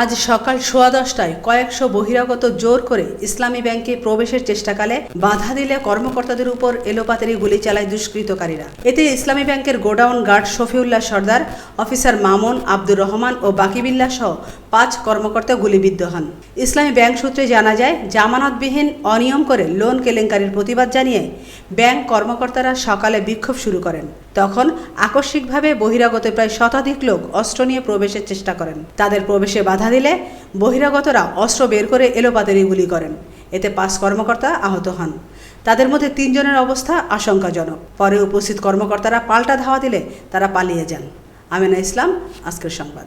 আজ সকাল 10:15টায় কয়েকশো বহিরাগত জোর করে ইসলামী ব্যাংকে প্রবেশের চেষ্টাকালে বাধা দিলে কর্মকর্তাদের উপর এলোপাতাড়ি গুলি চালায় দুষ্কৃতকারীরা। এতে ইসলামী ব্যাংকের গোডাউন গার্ড শফিউল্লাহ সর্দার, অফিসার মামুন, আব্দুর রহমান ও বাকিবিল্লাহ সহ 5 কর্মকর্তা গুলিবিদ্ধ হন। ইসলামী ব্যাংক সূত্রে জানা যায়, জামানতবিহীন অনিয়ম করে লোন কেলেঙ্কারির প্রতিবাদ জানিয়ে ব্যাংক কর্মকর্তারা সকালে বিক্ষোভ শুরু করেন। তখন আকস্মিকভাবে বহিরাগত প্রায় শতাধিক লোক অস্ত্র নিয়ে প্রবেশের চেষ্টা করেন। তাদের প্রবেশে বাধা দিলে বহিরাগতরা অস্ত্র বের করে এলোপাতাড়ি গুলি করেন। এতে 5 কর্মকর্তা আহত হন। তাদের মধ্যে 3 জনের অবস্থা আশঙ্কাজনক। পরে উপস্থিত কর্মকর্তারা পাল্টা ধাওয়া দিলে তারা পালিয়ে যান। আমেনা ইসলাম, আজকের সংবাদ।